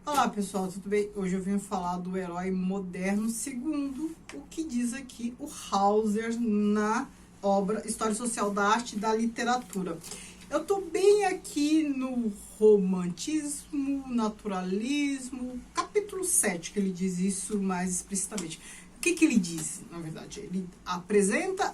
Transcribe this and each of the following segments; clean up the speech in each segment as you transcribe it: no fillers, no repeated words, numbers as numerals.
Olá pessoal, tudo bem? Hoje eu vim falar do herói moderno segundo o que diz aqui o Hauser na obra História Social da Arte e da Literatura. Eu tô bem aqui no romantismo, naturalismo, capítulo 7, que ele diz isso mais explicitamente. O que ele diz, na verdade? Ele apresenta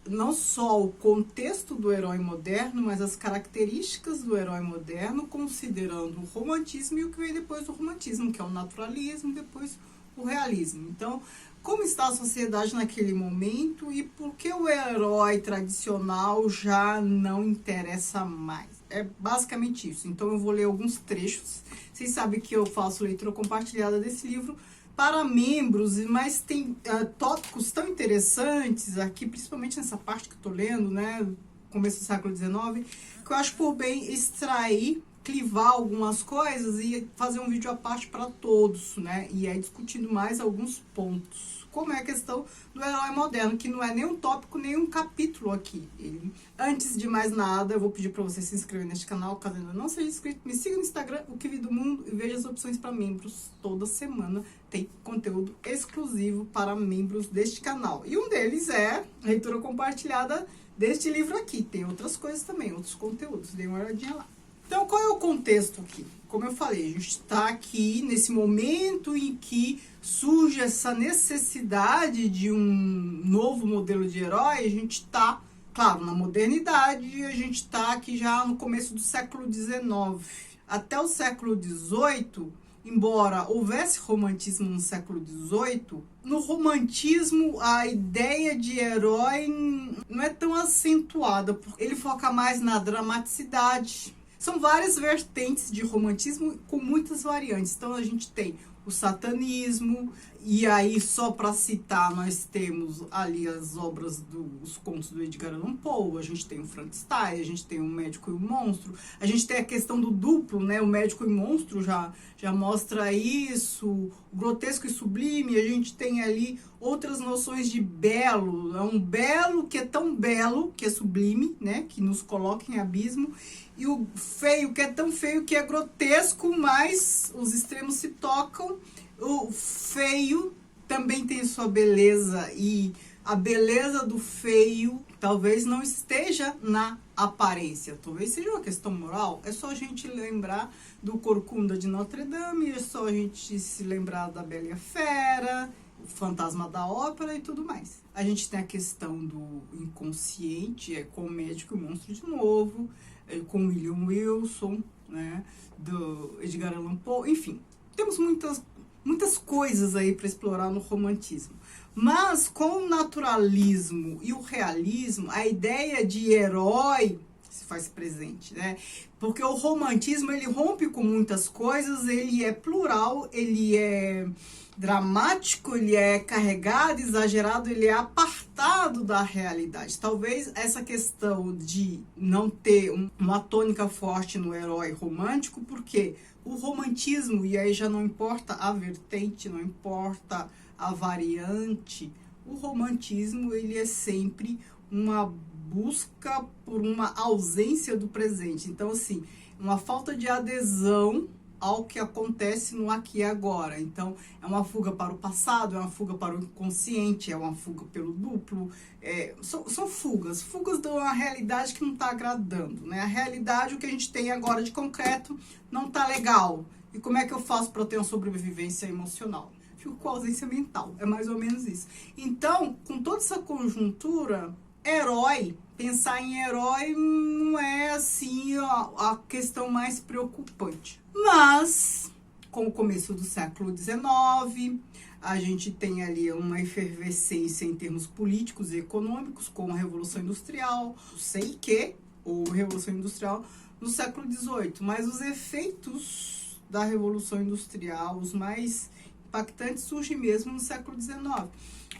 não só o contexto do herói moderno, mas as características do herói moderno, considerando o romantismo e o que vem depois do romantismo, que é o naturalismo, depois o realismo. Então, como está a sociedade naquele momento e por que o herói tradicional já não interessa mais? É basicamente isso. Então, eu vou ler alguns trechos. Vocês sabem que eu faço leitura compartilhada desse livro para membros, mas tem tópicos tão interessantes aqui, principalmente nessa parte que eu estou lendo, né, começo do século XIX, que eu acho por bem extrair, clivar algumas coisas e fazer um vídeo à parte para todos, né, e aí discutindo mais alguns pontos. Como é a questão do herói moderno, que não é nem um tópico, nem um capítulo aqui. Antes de mais nada, eu vou pedir para você se inscrever neste canal, caso ainda não seja inscrito. Me siga no Instagram, o Que Vi do Mundo, e veja as opções para membros. Toda semana tem conteúdo exclusivo para membros deste canal. E um deles é a leitura compartilhada deste livro aqui. Tem outras coisas também, outros conteúdos. Dê uma olhadinha lá. Então, qual é o contexto aqui? Como eu falei, a gente está aqui nesse momento em que surge essa necessidade de um novo modelo de herói. A gente está, claro, na modernidade, a gente está aqui já no começo do século XIX. Até o século XVIII, embora houvesse romantismo no século XVIII, no romantismo a ideia de herói não é tão acentuada, porque ele foca mais na dramaticidade. São várias vertentes de romantismo com muitas variantes. Então a gente tem o satanismo, e aí só para citar, nós temos ali as obras dos contos do Edgar Allan Poe, a gente tem o Frankenstein, a gente tem o Médico e o Monstro, a gente tem a questão do duplo, né? O Médico e o Monstro já mostra isso, o grotesco e sublime, a gente tem ali outras noções de belo, é um belo que é tão belo, que é sublime, né? Que nos coloca em abismo, e o feio, que é tão feio que é grotesco, mas os extremos se tocam. O feio também tem sua beleza, e a beleza do feio talvez não esteja na aparência, talvez seja uma questão moral. É só a gente lembrar do Corcunda de Notre Dame, é só a gente se lembrar da Bela e a Fera, o Fantasma da Ópera e tudo mais. A gente tem a questão do inconsciente, com o Médico e o Monstro de novo, com William Wilson, né, do Edgar Allan Poe, enfim, temos muitas coisas aí para explorar no romantismo. Mas com o naturalismo e o realismo, a ideia de herói se faz presente, né? Porque o romantismo, ele rompe com muitas coisas, ele é plural, ele é dramático, ele é carregado, exagerado, ele é apartado da realidade. Talvez essa questão de não ter uma tônica forte no herói romântico, porque o romantismo, e aí já não importa a vertente, não importa a variante, o romantismo, ele é sempre uma busca por uma ausência do presente. Então, assim, uma falta de adesão ao que acontece no aqui e agora. Então, é uma fuga para o passado, é uma fuga para o inconsciente, é uma fuga pelo duplo. São fugas de uma realidade que não está agradando, né? A realidade, o que a gente tem agora de concreto, não está legal. E como é que eu faço para ter uma sobrevivência emocional? Fico com ausência mental, é mais ou menos isso. Então, com toda essa conjuntura, pensar em herói não é assim a questão mais preocupante. Mas, com o começo do século XIX, a gente tem ali uma efervescência em termos políticos e econômicos, com a Revolução Industrial, ou Revolução Industrial no século XVIII. Mas os efeitos da Revolução Industrial, os mais impactantes, surgem mesmo no século XIX.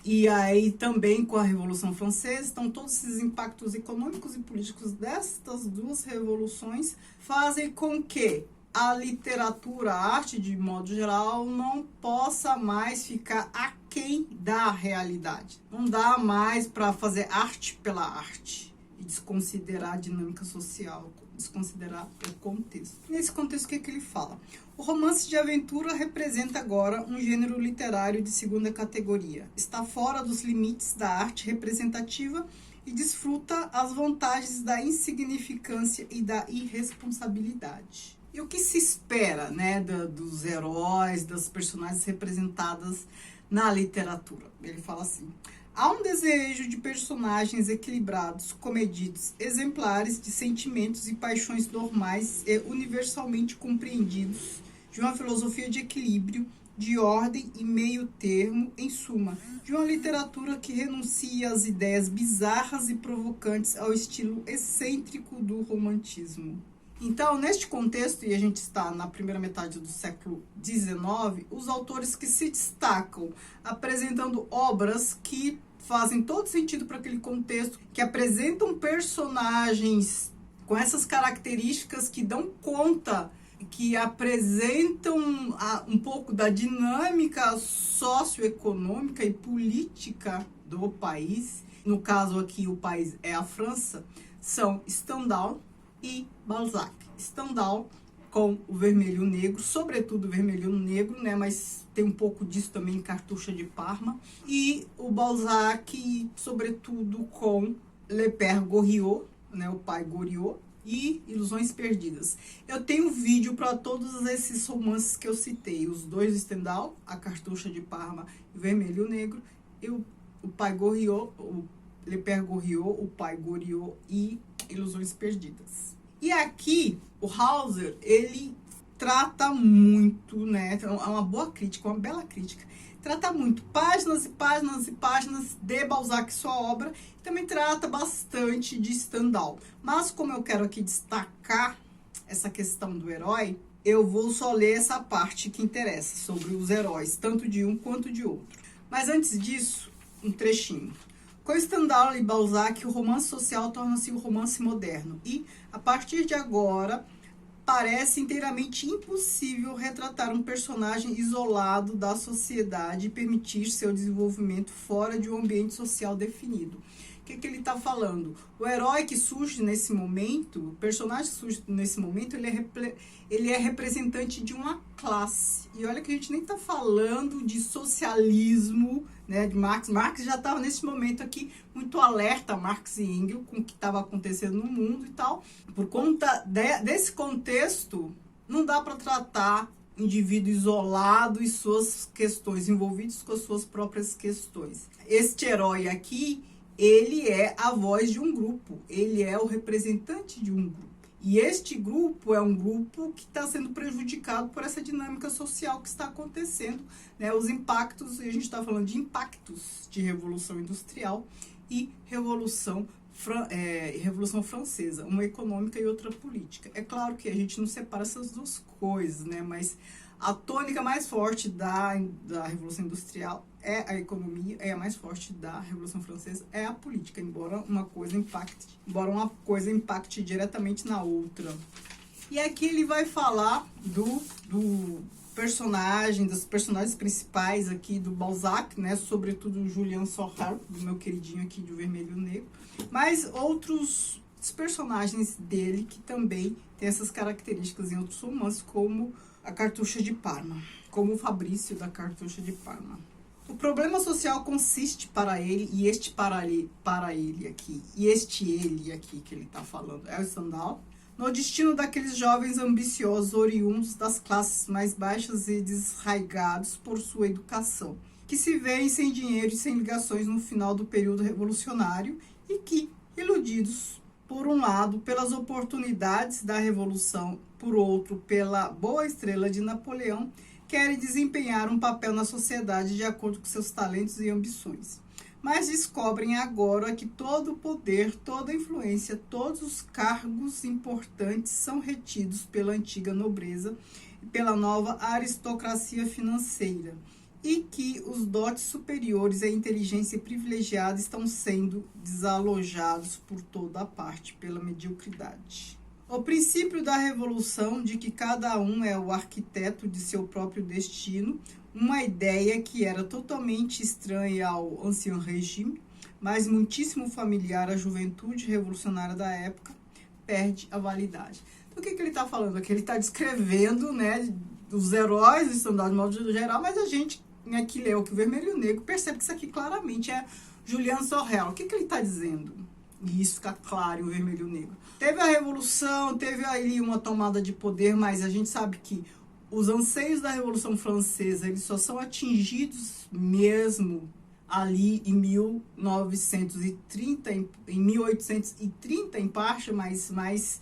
E aí também com a Revolução Francesa, então todos esses impactos econômicos e políticos destas duas revoluções fazem com que a literatura, a arte de modo geral, não possa mais ficar aquém da realidade. Não dá mais para fazer arte pela arte e desconsiderar a dinâmica social desconsiderar o contexto. Nesse contexto, o que ele fala? O romance de aventura representa agora um gênero literário de segunda categoria. Está fora dos limites da arte representativa e desfruta as vantagens da insignificância e da irresponsabilidade. E o que se espera, né, dos heróis, das personagens representadas na literatura? Ele fala assim: há um desejo de personagens equilibrados, comedidos, exemplares de sentimentos e paixões normais e universalmente compreendidos, de uma filosofia de equilíbrio, de ordem e meio termo, em suma, de uma literatura que renuncia às ideias bizarras e provocantes ao estilo excêntrico do romantismo. Então, neste contexto, e a gente está na primeira metade do século XIX, os autores que se destacam apresentando obras que fazem todo sentido para aquele contexto, que apresentam personagens com essas características que dão conta, que apresentam um pouco da dinâmica socioeconômica e política do país. No caso aqui, o país é a França, são Stendhal e Balzac. Stendhal com o Vermelho e o Negro, sobretudo o Vermelho e o Negro, né, mas tem um pouco disso também em Cartucha de Parma. E o Balzac, sobretudo com Le Père Goriot, né, o pai Goriot, e Ilusões Perdidas. Eu tenho vídeo para todos esses romances que eu citei, os dois de Stendhal, A Cartucha de Parma e o Vermelho e o Negro, e o pai Goriot, o Le Père Goriot, o pai Goriot e Ilusões Perdidas. E aqui, o Hauser, ele trata muito, né, é uma boa crítica, uma bela crítica, trata muito páginas e páginas e páginas de Balzac e sua obra, e também trata bastante de Stendhal. Mas como eu quero aqui destacar essa questão do herói, eu vou só ler essa parte que interessa, sobre os heróis, tanto de um quanto de outro. Mas antes disso, um trechinho. Com Stendhal e Balzac, o romance social torna-se o romance moderno e, a partir de agora, parece inteiramente impossível retratar um personagem isolado da sociedade e permitir seu desenvolvimento fora de um ambiente social definido. O que ele está falando? O herói que surge nesse momento, o personagem que surge nesse momento, ele é representante de uma classe. E olha que a gente nem está falando de socialismo, né, de Marx. Marx já estava nesse momento aqui muito alerta, Marx e Engels, com o que estava acontecendo no mundo e tal. Por conta desse contexto, não dá para tratar indivíduo isolado e suas questões, envolvidos com as suas próprias questões. Este herói aqui, ele é a voz de um grupo, ele é o representante de um grupo. E este grupo é um grupo que está sendo prejudicado por essa dinâmica social que está acontecendo, né? Os impactos, e a gente está falando de impactos de Revolução Industrial e Revolução Francesa, uma econômica e outra política. É claro que a gente não separa essas duas coisas, né? Mas a tônica mais forte da Revolução Industrial é a economia, é a mais forte da Revolução Francesa, é a política, embora uma coisa impacte diretamente na outra. E aqui ele vai falar dos personagens principais aqui do Balzac, né, sobretudo o Julien Sorel, do meu queridinho aqui de O Vermelho e o Negro, mas outros personagens dele que também tem essas características em outros romances, como A Cartucha de Parma, como o Fabrício da Cartucha de Parma. O problema social consiste para ele, e este para ele aqui, e este ele aqui que ele está falando, é o Stendhal, no destino daqueles jovens ambiciosos oriundos das classes mais baixas e desraigados por sua educação, que se veem sem dinheiro e sem ligações no final do período revolucionário e que, iludidos, por um lado, pelas oportunidades da Revolução, por outro, pela boa estrela de Napoleão, querem desempenhar um papel na sociedade de acordo com seus talentos e ambições. Mas descobrem agora que todo o poder, toda a influência, todos os cargos importantes são retidos pela antiga nobreza e pela nova aristocracia financeira, e que os dotes superiores e a inteligência privilegiada estão sendo desalojados por toda a parte pela mediocridade. O princípio da revolução, de que cada um é o arquiteto de seu próprio destino, uma ideia que era totalmente estranha ao ancien régime, mas muitíssimo familiar à juventude revolucionária da época, perde a validade. Então, o que ele está falando aqui? Ele está descrevendo, né, os heróis do Stendhal de modo geral, mas a gente, né, que leu que o Vermelho e o Negro percebe que isso aqui claramente é Julian Sorel. O que ele está dizendo? E isso fica claro em O Vermelho e o Negro. Teve a Revolução, teve ali uma tomada de poder, mas a gente sabe que os anseios da Revolução Francesa, eles só são atingidos mesmo ali em 1930, em 1830 em parte, mas mais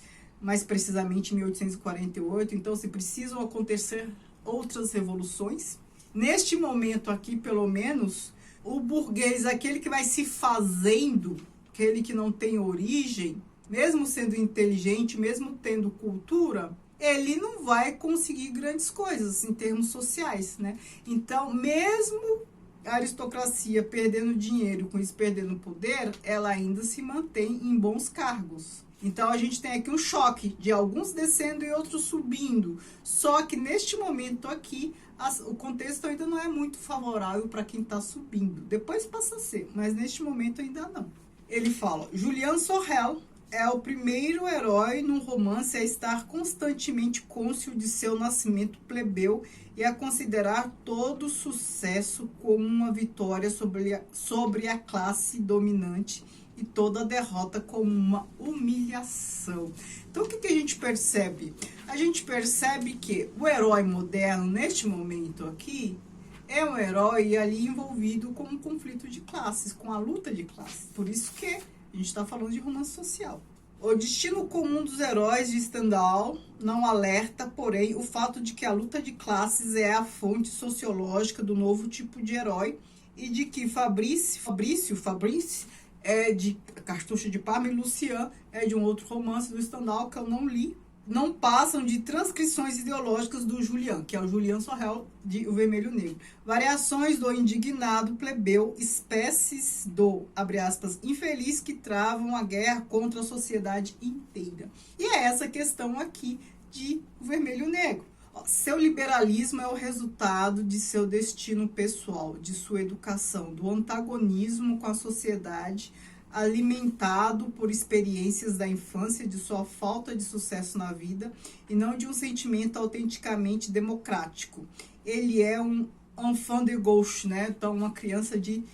precisamente em 1848. Então, se precisam acontecer outras revoluções. Neste momento aqui, pelo menos, o burguês, aquele que vai se fazendo, aquele que não tem origem, mesmo sendo inteligente, mesmo tendo cultura, ele não vai conseguir grandes coisas em termos sociais, né? Então, mesmo a aristocracia perdendo dinheiro, com isso perdendo poder, ela ainda se mantém em bons cargos. Então, a gente tem aqui um choque de alguns descendo e outros subindo. Só que neste momento aqui, o contexto ainda não é muito favorável para quem está subindo. Depois passa a ser, mas neste momento ainda não. Ele fala, Julian Sorel é o primeiro herói num romance a estar constantemente cônscio de seu nascimento plebeu e a considerar todo sucesso como uma vitória sobre a classe dominante e toda derrota como uma humilhação. Então, o que a gente percebe? A gente percebe que o herói moderno, neste momento aqui, é um herói ali envolvido com um conflito de classes, com a luta de classes. Por isso que a gente está falando de romance social. O destino comum dos heróis de Stendhal não alerta, porém, o fato de que a luta de classes é a fonte sociológica do novo tipo de herói e de que Fabrice é de Cartucho de Parma e Lucien é de um outro romance do Stendhal que eu não li, não passam de transcrições ideológicas do Julian, que é o Julian Sorel de O Vermelho e o Negro. Variações do indignado plebeu, espécies do, abre aspas, infeliz que travam a guerra contra a sociedade inteira. E é essa questão aqui de O Vermelho e o Negro. Seu liberalismo é o resultado de seu destino pessoal, de sua educação, do antagonismo com a sociedade, alimentado por experiências da infância, de sua falta de sucesso na vida e não de um sentimento autenticamente democrático. Ele é um enfant de gauche, né? Então, uma criança de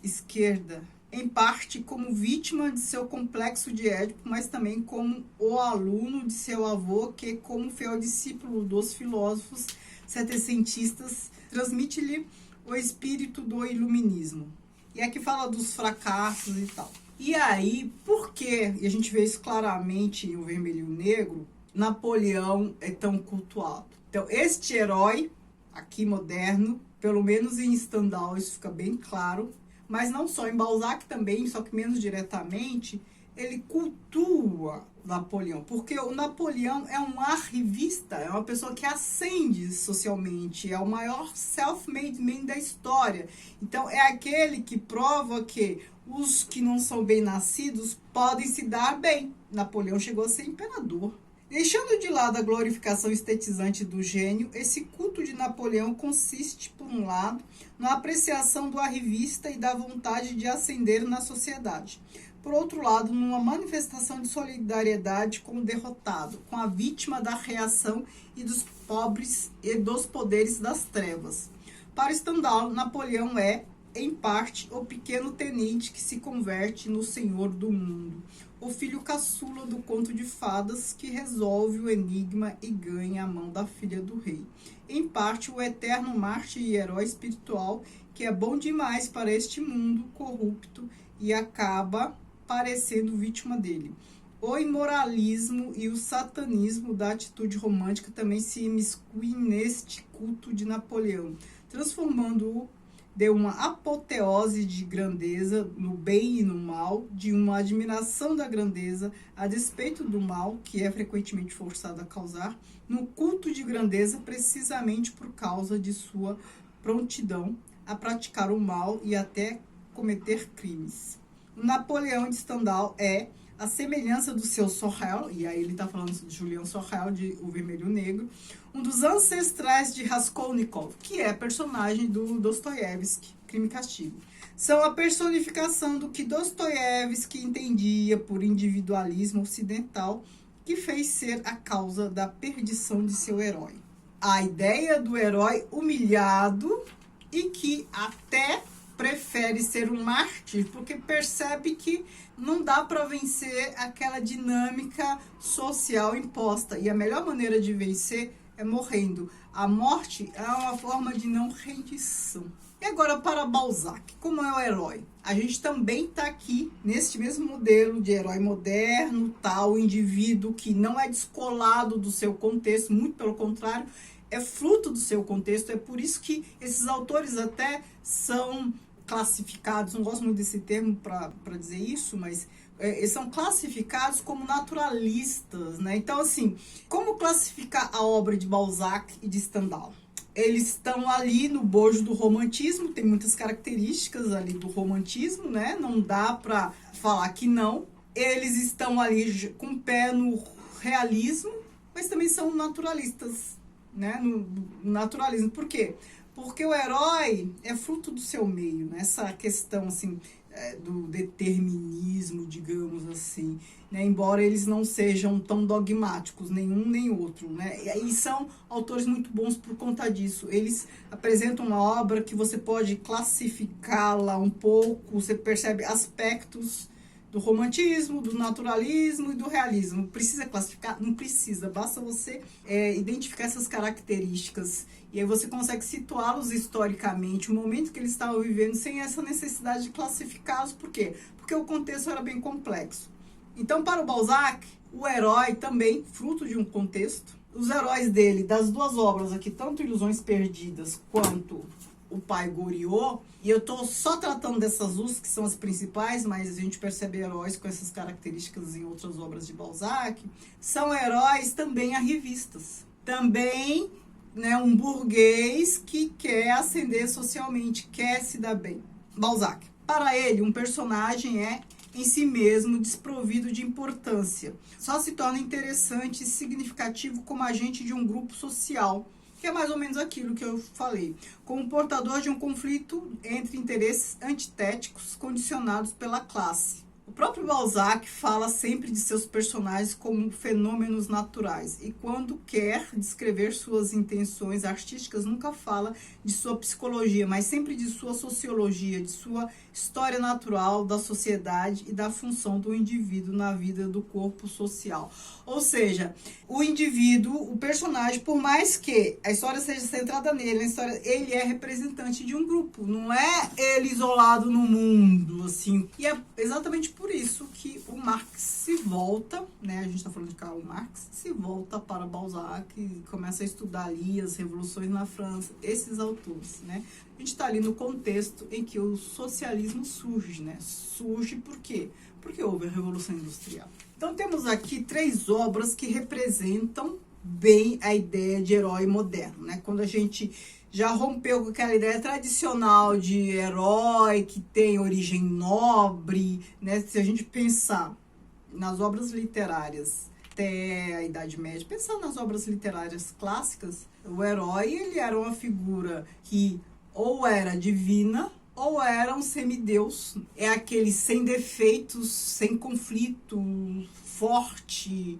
esquerda, em parte como vítima de seu complexo de Édipo, mas também como o aluno de seu avô, que, como fiel discípulo dos filósofos setecentistas, transmite-lhe o espírito do iluminismo. E aqui fala dos fracassos e tal. E aí, por que, e a gente vê isso claramente em O Vermelho e o Negro, Napoleão é tão cultuado? Então, este herói, aqui moderno, pelo menos em Stendhal isso fica bem claro, mas não só, em Balzac também, só que menos diretamente, ele cultua Napoleão, porque o Napoleão é um arrivista, é uma pessoa que ascende socialmente, é o maior self-made man da história. Então, é aquele que prova que os que não são bem nascidos podem se dar bem. Napoleão chegou a ser imperador. Deixando de lado a glorificação estetizante do gênio, esse culto de Napoleão consiste, por um lado, na apreciação do arrivista e da vontade de ascender na sociedade. Por outro lado, numa manifestação de solidariedade com o derrotado, com a vítima da reação e dos pobres e dos poderes das trevas. Para Stendhal, Napoleão é, em parte, o pequeno tenente que se converte no senhor do mundo, o filho caçula do conto de fadas que resolve o enigma e ganha a mão da filha do rei. Em parte, o eterno mártir e herói espiritual que é bom demais para este mundo corrupto e acaba parecendo vítima dele. O imoralismo e o satanismo da atitude romântica também se imiscuem neste culto de Napoleão, transformando-o de uma apoteose de grandeza no bem e no mal, de uma admiração da grandeza a despeito do mal, que é frequentemente forçado a causar, no culto de grandeza precisamente por causa de sua prontidão a praticar o mal e até cometer crimes. O Napoleão de Stendhal é a semelhança do seu Sorel, e aí ele está falando de Julian Sorel, de O Vermelho e o Negro, um dos ancestrais de Raskolnikov, que é personagem do Dostoiévski, Crime e Castigo. São a personificação do que Dostoiévski entendia por individualismo ocidental que fez ser a causa da perdição de seu herói. A ideia do herói humilhado e que até prefere ser um mártir porque percebe que não dá para vencer aquela dinâmica social imposta. E a melhor maneira de vencer é morrendo. A morte é uma forma de não rendição. E agora para Balzac, como é o herói? A gente também está aqui neste mesmo modelo de herói moderno, tal, o indivíduo que não é descolado do seu contexto, muito pelo contrário, é fruto do seu contexto. É por isso que esses autores até são classificados, não gosto muito desse termo para dizer isso, mas eles são classificados como naturalistas, né? Então, assim, como classificar a obra de Balzac e de Stendhal? Eles estão ali no bojo do romantismo, tem muitas características ali do romantismo, né? Não dá para falar que não. Eles estão ali com o pé no realismo, mas também são naturalistas, né? No naturalismo. Por quê? Porque o herói é fruto do seu meio, né? Essa questão, assim, do determinismo, digamos assim, né? Embora eles não sejam tão dogmáticos, nenhum nem outro, né? E são autores muito bons por conta disso. Eles apresentam uma obra que você pode classificá-la um pouco, você percebe aspectos do romantismo, do naturalismo e do realismo. Precisa classificar? Não precisa, basta você identificar essas características e aí você consegue situá-los historicamente, o momento que eles estavam vivendo, sem essa necessidade de classificá-los. Por quê? Porque o contexto era bem complexo. Então, para o Balzac, o herói também, fruto de um contexto. Os heróis dele, das duas obras aqui, tanto Ilusões Perdidas quanto O Pai Goriot, e eu estou só tratando dessas duas que são as principais, mas a gente percebe heróis com essas características em outras obras de Balzac, são heróis também arrivistas. Também, né, um burguês que quer ascender socialmente, quer se dar bem. Balzac. Para ele, um personagem é em si mesmo desprovido de importância. Só se torna interessante e significativo como agente de um grupo social, que é mais ou menos aquilo que eu falei, como portador de um conflito entre interesses antitéticos condicionados pela classe. O próprio Balzac fala sempre de seus personagens como fenômenos naturais e quando quer descrever suas intenções artísticas nunca fala de sua psicologia, mas sempre de sua sociologia, de sua história natural da sociedade e da função do indivíduo na vida do corpo social. Ou seja, o indivíduo, o personagem, por mais que a história seja centrada nele, ele é representante de um grupo, não é ele isolado no mundo, assim. E é exatamente por isso que o Marx se volta, né? A gente está falando de Karl Marx, se volta para Balzac e começa a estudar ali as revoluções na França, esses autores, né? A gente está ali no contexto em que o socialismo surge, né? Surge por quê? Porque houve a Revolução Industrial. Então temos aqui 3 obras que representam bem a ideia de herói moderno, né? Quando a gente já rompeu com aquela ideia tradicional de herói que tem origem nobre, né? Se a gente pensar nas obras literárias até a Idade Média, pensando nas obras literárias clássicas, o herói ele era uma figura que ou era divina ou era um semideus. É aquele sem defeitos, sem conflito, forte,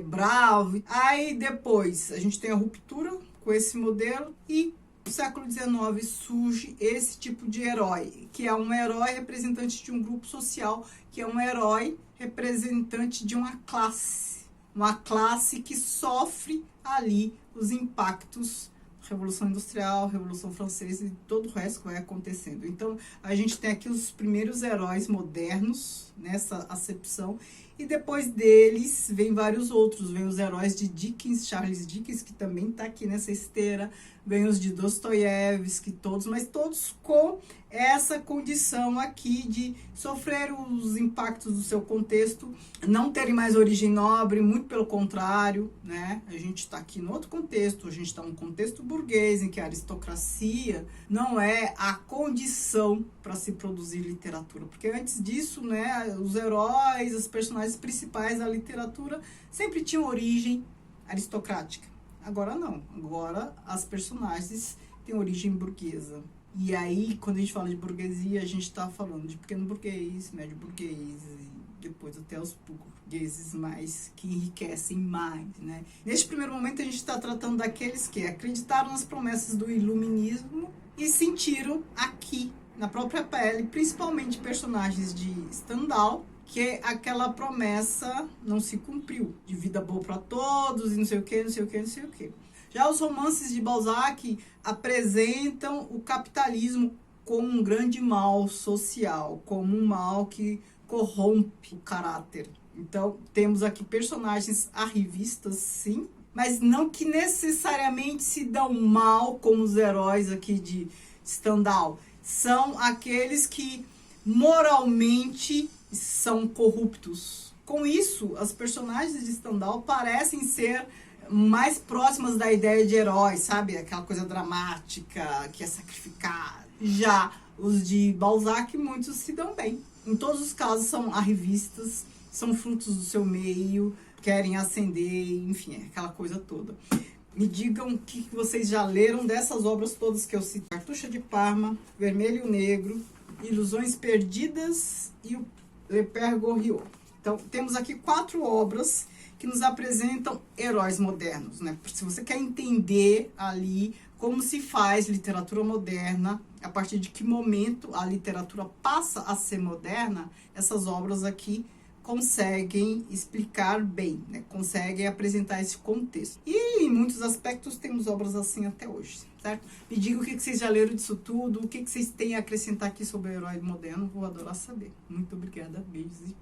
bravo. Aí depois a gente tem a ruptura com esse modelo e no século XIX surge esse tipo de herói, que é um herói representante de um grupo social, que é um herói representante de uma classe que sofre ali os impactos Revolução Industrial, Revolução Francesa e todo o resto que vai acontecendo. Então, a gente tem aqui os primeiros heróis modernos nessa acepção e depois deles vem vários outros. Vem os heróis de Dickens, Charles Dickens, que também está aqui nessa esteira. Vem os de Dostoiévski, todos, mas todos com essa condição aqui de sofrer os impactos do seu contexto, não terem mais origem nobre, muito pelo contrário, né? A gente está aqui no outro contexto, a gente está num contexto burguês, em que a aristocracia não é a condição para se produzir literatura, porque antes disso, né, os heróis, os personagens principais da literatura sempre tinham origem aristocrática. Agora não, agora as personagens têm origem burguesa. E aí, quando a gente fala de burguesia, a gente está falando de pequeno burguês, médio burguês, depois até os burgueses mais, que enriquecem mais, né? Neste primeiro momento a gente está tratando daqueles que acreditaram nas promessas do iluminismo e sentiram aqui, na própria pele, principalmente personagens de Stendhal, que aquela promessa não se cumpriu, de vida boa para todos e não sei o que, não sei o que, não sei o que. Já os romances de Balzac apresentam o capitalismo como um grande mal social, como um mal que corrompe o caráter. Então, temos aqui personagens arrivistas, sim, mas não que necessariamente se dão mal como os heróis aqui de Stendhal. São aqueles que moralmente são corruptos. Com isso, as personagens de Stendhal parecem ser mais próximas da ideia de herói, sabe? Aquela coisa dramática, que é sacrificada. Já os de Balzac, muitos se dão bem. Em todos os casos, são arrivistas, são frutos do seu meio, querem ascender, enfim, aquela coisa toda. Me digam o que vocês já leram dessas obras todas que eu citei. Cartucha de Parma, Vermelho e o Negro, Ilusões Perdidas e o Le Père Goriot. Então, temos aqui 4 obras que nos apresentam heróis modernos, né? Se você quer entender ali como se faz literatura moderna, a partir de que momento a literatura passa a ser moderna, essas obras aqui conseguem explicar bem, né? Conseguem apresentar esse contexto. E em muitos aspectos temos obras assim até hoje, certo? Me digam o que vocês já leram disso tudo, o que vocês têm a acrescentar aqui sobre o herói moderno, vou adorar saber. Muito obrigada, beijos e